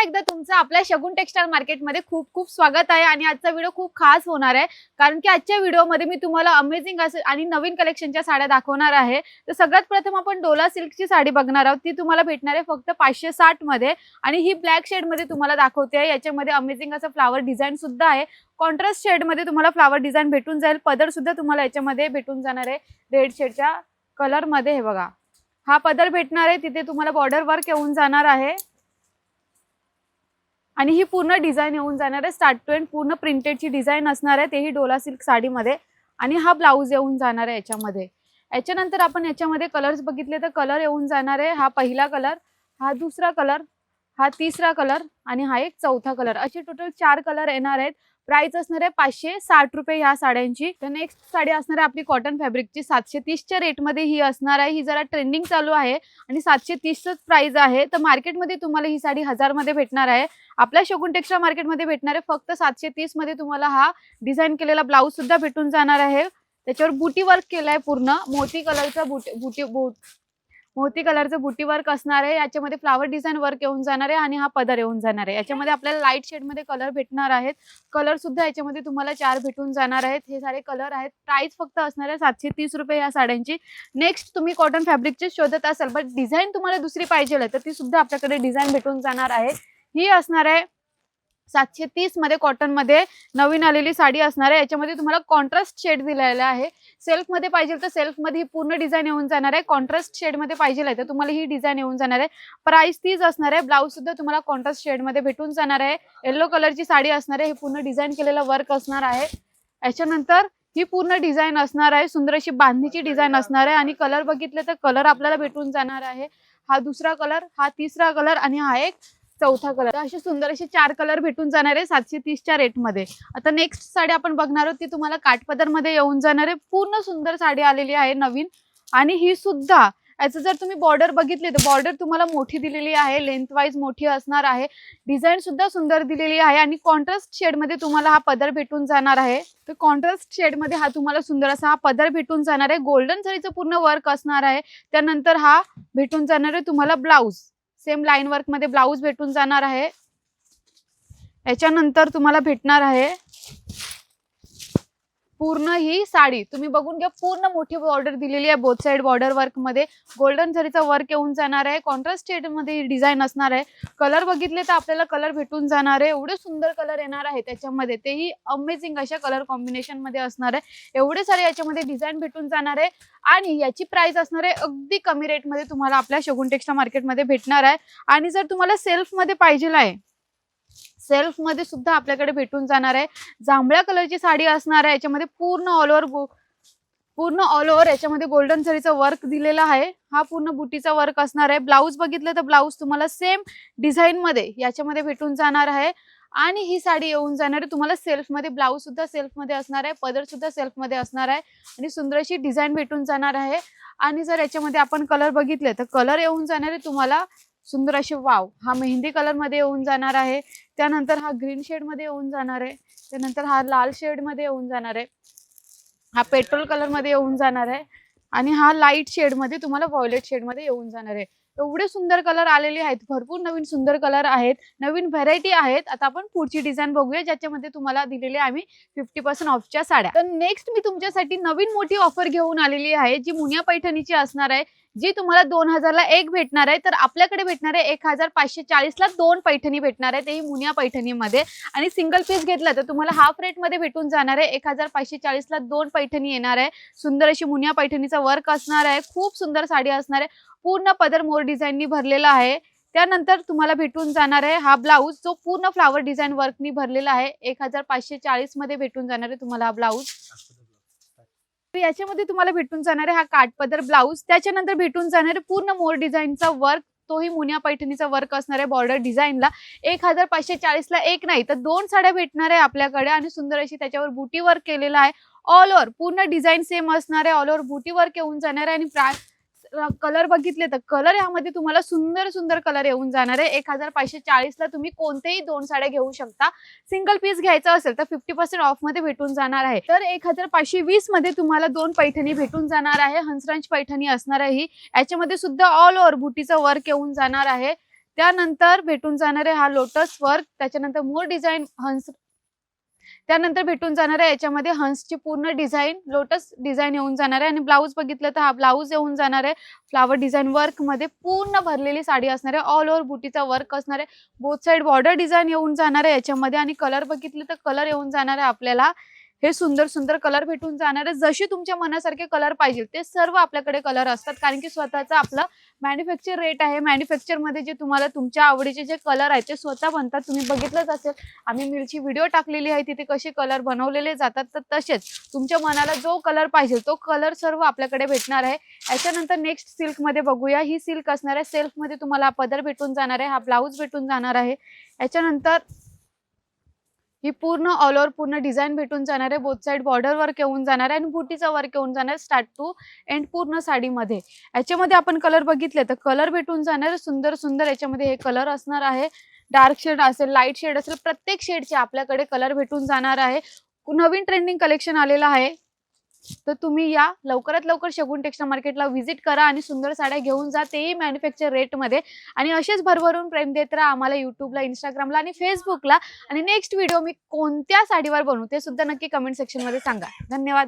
एकदा तुमचं आपल्या शगुन टेक्सटाईल मार्केटमध्ये खूप खूप स्वागत आहे आणि आजचा व्हिडिओ खूप खास होणार आहे कारण की आजच्या व्हिडिओमध्ये मी तुम्हाला अमेझिंग असे आणि नवीन कलेक्शनच्या साड्या दाखवणार आहे। तर सगळ्यात प्रथम आपण डोला सिल्कची साडी बघणार आहोत। ती तुम्हाला भेटणार आहे फक्त 560 मध्ये आणि ही ब्लॅक शेड मध्ये तुम्हाला दाखवते आहे। याच्यामध्ये अमेझिंग असं फ्लावर डिझाइन सुद्धा आहे। कॉन्ट्रास्ट शेड मध्ये तुम्हाला फ्लावर डिझाइन भेटून जाईल। पदर सुद्धा तुम्हाला याच्यामध्ये भेटून जाणार आहे रेड शेडच्या कलर मध्ये। हे बघा, हा पदर भेटणार आहे, तिथे तुम्हाला बॉर्डर वर्क येऊन जाणार आहे आणि ही पूर्ण डिझाइन येऊन जाणार आहे। स्टार्ट टू एंड पूर्ण प्रिंटेडची डिझाइन असणार आहे, तेही डोला सिल्क साडीमध्ये। आणि हा ब्लाउज येऊन जाणार आहे याच्यामध्ये। याच्यानंतर आपण याच्यामध्ये कलर्स बघितले तर कलर येऊन जाणार आहे, हा पहिला कलर, हा दुसरा कलर, हा तिसरा कलर आणि हा एक चौथा कलर। असे टोटल 4 कलर येणार आहेत। प्राइस असणार आहे 560 रुपये ह्या साड्यांची। तर नेक्स्ट साडी असणार आहे आपली कॉटन फॅब्रिकची 730 च्या रेट मध्ये ही असणार आहे। ही जरा ट्रेंडिंग चालू आहे आणि 730 च प्राइस आहे। तर मार्केटमध्ये तुम्हाला ही साडी 1000 मध्ये भेटणार आहे। आपल्या शगुन टेक्सटाईल मार्केटमध्ये भेटणार आहे फक्त 730 मध्ये। तुम्हाला हा डिझाइन केलेला ब्लाउज सुद्धा भेटून जाणार आहे। त्याच्यावर बुटी वर्क केलाय, पूर्ण मोती कलरचा मोती कलरचं बुटी वर्क असणार आहे। याच्यामध्ये फ्लावर डिझाइन वर्क येऊन जाणार आहे आणि हा पदर येऊन जाणार आहे। याच्यामध्ये आपल्याला लाईट शेड मध्ये कलर भेटणार आहेत। कलर सुद्धा याच्यामध्ये तुम्हाला 4 भेटून जाणार आहेत। हे सारे कलर आहेत। प्राइस फक्त असणार आहे 730 रुपये या साड्यांची। नेक्स्ट तुम्ही कॉटन फॅब्रिकचे शोधत असाल बट डिझाइन तुम्हाला दुसरी पाहिजे तर ती सुद्धा आपल्याकडे डिझाइन भेटून जाणार आहे। ही असणार आहे 730 मध्ये कॉटन मध्ये नवीन आलेली साडी असणार आहे। याच्यामध्ये तुम्हाला कॉन्ट्रास्ट शेड दिलेला आहे। सेल्फ मध्ये पाहिजे तर सेल्फ मध्ये ही पूर्ण डिझाइन येऊन जाणार आहे। कॉन्ट्रास्ट शेड मध्ये पाहिजे तर तुम्हाला ही डिझाइन येऊन जाणार आहे। प्राइस तीच असणार आहे। ब्लाउज सुद्धा तुम्हाला कॉन्ट्रास्ट शेड मध्ये भेटून जाणार आहे। येलो कलरची साडी असणार आहे। हे पूर्ण डिझाइन केलेला वर्क असणार आहे। याच्यानंतर ही पूर्ण डिझाइन असणार आहे, सुंदर अशी बांधणीची डिझाइन असणार आहे। आणि कलर बघितले तर कलर आपल्याला भेटून जाणार आहे, हा दुसरा कलर, हा तिसरा कलर आणि हा एक चौथा कलर। असे सुंदर असे 4 कलर भेटून जाणार आहे 730 च्या रेट मध्ये। आता नेक्स्ट साडी आपण बघणार आहोत ती तुम्हाला काठपदर मध्ये येऊन जाणार आहे। पूर्ण सुंदर साडी आलेली आहे नवीन। आणि ही सुद्धा याचं जर तुम्ही बॉर्डर बघितली तर बॉर्डर तुम्हाला मोठी दिलेली आहे, लेंथ वाईज मोठी असणार आहे। डिझाइन सुद्धा सुंदर दिलेली आहे आणि कॉन्ट्रास्ट शेड मध्ये तुम्हाला हा पदर भेटून जाणार आहे। तर कॉन्ट्रास्ट शेड मध्ये हा तुम्हाला सुंदर असा हा पदर भेटून जाणार आहे। गोल्डन जरीचं पूर्ण वर्क असणार आहे। त्यानंतर हा भेटून जाणार आहे तुम्हाला ब्लाउज, सेम लाईन वर्क मध्ये ब्लाउज भेटून जाणार आहे। याच्यानंतर तुम्हाला भेटणार आहे पूर्ण ही साडी, तुम्ही बघून घ्या, पूर्ण मोठी बॉर्डर दिलेली आहे। बोथ साइड बॉर्डर वर्क मध्ये गोल्डन जरीचा वर्क येऊन जाणार आहे। कॉन्ट्रास्ट शेड मध्ये डिझाइन असणार आहे। कलर बघितले तर आपल्याला कलर भेटून जाणार आहे। एवढे सुंदर कलर येणार आहे त्याच्यामध्ये, तेही अमेझिंग अशा कलर कॉम्बिनेशन मध्ये असणार आहे। एवढे सारे याच्यामध्ये डिझाइन भेटून जाणार आहे आणि याची प्राइस असणार आहे अगदी कमी रेट मध्ये तुम्हाला आपल्या शगुन टेक्सटाईल मार्केटमध्ये भेटणार आहे। आणि जर तुम्हाला सेल्फ मध्ये पाहिजे आहे, सेल्फ मध्ये सुद्धा आपल्याकडे भेटून जाणार आहे। जांभळ्या कलरची साडी असणार आहे। याच्यामध्ये पूर्ण ऑल ओव्हर याच्यामध्ये गोल्डन जरीचं वर्क दिलेला आहे। हा पूर्ण बुटीचा वर्क असणार आहे। ब्लाउज बघितलं तर ब्लाउज तुम्हाला सेम डिझाइन मध्ये याच्यामध्ये भेटून जाणार आहे। आणि ही साडी येऊन जाणार आहे तुम्हाला सेल्फ मध्ये, ब्लाउज सुद्धा सेल्फ मध्ये असणार आहे, पदर सुद्धा सेल्फ मध्ये असणार आहे आणि सुंदर अशी डिझाइन भेटून जाणार आहे। आणि जर याच्यामध्ये आपण कलर बघितले तर कलर येऊन जाणार आहे तुम्हाला सुंदर अशी वाव, हा मेहंदी कलर मध्ये येऊन जाणार आहे। त्यानंतर हा ग्रीन शेड मध्ये येऊन जाणार आहे। त्यानंतर हा लाल शेड मध्ये येऊन जाणार आहे। हा पेट्रोल कलर मध्ये येऊन जाणार आहे आणि हा लाईट शेड मध्ये तुम्हाला व्हायोलेट शेड मध्ये येऊन जाणार आहे। एवढे सुंदर कलर आलेले आहेत, भरपूर नवीन सुंदर कलर आहेत, नवीन व्हरायटी आहेत। आता आपण पुढची डिझाइन बघूया ज्याच्यामध्ये तुम्हाला दिलेले आम्ही 50% ऑफच्या साड्या। तर नेक्स्ट मी तुमच्यासाठी नवीन मोठी ऑफर घेऊन आलेली आहे जी मुनिया पैठणीची असणार आहे, जी तुम्हाला 2000 ला एक भेटणार आहे। तर आपल्याकडे भेटणार आहे 1540 ला 2 पैठणी भेटणार आहे, तेही मुनिया पैठणीमध्ये। आणि सिंगल पीस घेतला तर तुम्हाला हाफ रेट मध्ये भेटून जाणार आहे। 1540 ला 2 पैठणी येणार आहे। सुंदर अशी मुनिया पैठणीचा वर्क असणार आहे। खूप सुंदर साडी असणार आहे। पूर्ण पदर मोर डिझाईननी भरलेला आहे। त्यानंतर तुम्हाला भेटून जाणार आहे हा ब्लाउज, जो पूर्ण फ्लावर डिझाइन वर्कनी भरलेला आहे। 1540 मध्ये भेटून जाणार आहे तुम्हाला हा ब्लाउज। याच्यामध्ये तुम्हाला भेटून जाणार आहे हा काठपदर ब्लाउज। त्याच्यानंतर भेटून जाणार आहे पूर्ण मोर डिझाईनचा वर्क, तोही मुनिया पैठणीचा वर्क असणार आहे बॉर्डर डिझाईनला। 1540 ला एक नाही तर 2 साड्या भेटणार आहे आपल्याकडे आणि सुंदर अशी त्याच्यावर बुटी वर्क केलेला आहे। ऑल ओव्हर पूर्ण डिझाइन सेम असणार आहे, ऑल ओव्हर बुटी वर्क येऊन जाणार आहे। आणि कलर बघितले तर कलर यामध्ये तुम्हाला सुंदर सुंदर कलर येऊन जाणार आहे। 1540 ला तुम्ही कोणतेही 2 साड्या घेऊ शकता। सिंगल पीस घ्यायचा असेल तर 50% ऑफ मध्ये भेटून जाणार आहे। तर 1520 मध्ये तुम्हाला 2 पैठणी भेटून जाणार आहे। हंसराज पैठणी असणार आहे ही। याच्यामध्ये सुद्धा ऑल ओव्हर बुटीचा वर्क येऊन जाणार आहे। त्यानंतर भेटून जाणार आहे हा लोटस वर्क, त्याच्यानंतर मोर डिझाईन हंस, त्यानंतर भेटून जाणार आहे याच्यामध्ये हंसची पूर्ण डिझाईन, लोटस डिझाईन येऊन जाणार आहे. आणि ब्लाऊज बघितलं तर हा ब्लाऊज येऊन जाणार आहे फ्लावर डिझाईन वर्क मध्ये पूर्ण भरलेली साडी असणार आहे. ऑल ओव्हर बुटीचा वर्क असणार आहे. बोथ साइड बॉर्डर डिझाईन येऊन जाणार आहे याच्यामध्ये. आणि कलर बघितले तर कलर येऊन जाणार आहे आपल्याला हे सुंदर सुंदर कलर भेटून जाणार आहे. जशी तुमच्या मनासारखे कलर पाहिजे ते सर्व आपल्याकडे कलर असतात, कारण की स्वतःचा आपलं मॅन्युफॅक्चर रेट आहे. मॅन्युफॅक्चर मध्ये जे तुम्हाला तुमच्या आवडीचे जे कलर आहेत ते स्वतः बनतात. तुम्ही बघितलंच असेल, आम्ही मिलची व्हिडिओ टाकलेली आहे, तिथे कसे कलर बनवलेले जातात. तर तसेच तुमच्या मनाला जो कलर पाहिजे तो कलर सर्व आपल्याकडे भेटणार आहे. याच्यानंतर नेक्स्ट सिल्क मध्ये बघूया. ही सिल्क असणार आहे. सिल्क मध्ये तुम्हाला पदर भेटून जाणार आहे, हा ब्लाऊज भेटून जाणार आहे. याच्यानंतर ही पूर्ण ऑल ओव्हर पूर्ण डिझाईन भेटून जाणार आहे. बोथ साइड बॉर्डर वर्क येऊन जाणार आहे आणि बुटीचा वर्क येऊन जाणार आहे स्टार्ट टू एंड पूर्ण साडीमध्ये. याच्यामध्ये आपण कलर बघितले तर कलर भेटून जाणार आहे सुंदर सुंदर. याच्यामध्ये हे कलर असणार आहे, डार्क शेड असेल, लाईट शेड असेल, प्रत्येक शेडचे आपल्याकडे कलर भेटून जाणार आहे. नवीन ट्रेंडिंग कलेक्शन आलेलं आहे, तर तुम्ही या लवकरात लवकर शगुन टेक्सटाईल मार्केटला व्हिजिट करा आणि सुंदर साड्या घेऊन जा, तेही मॅन्युफॅक्चर रेटमध्ये. आणि असेच भरभरून प्रेम देत राहा आम्हाला युट्यूबला, इंस्टाग्रामला आणि फेसबुकला. आणि नेक्स्ट व्हिडिओ मी कोणत्या साडीवर बनवू ते सुद्धा नक्की कमेंट सेक्शनमध्ये सांगा. धन्यवाद.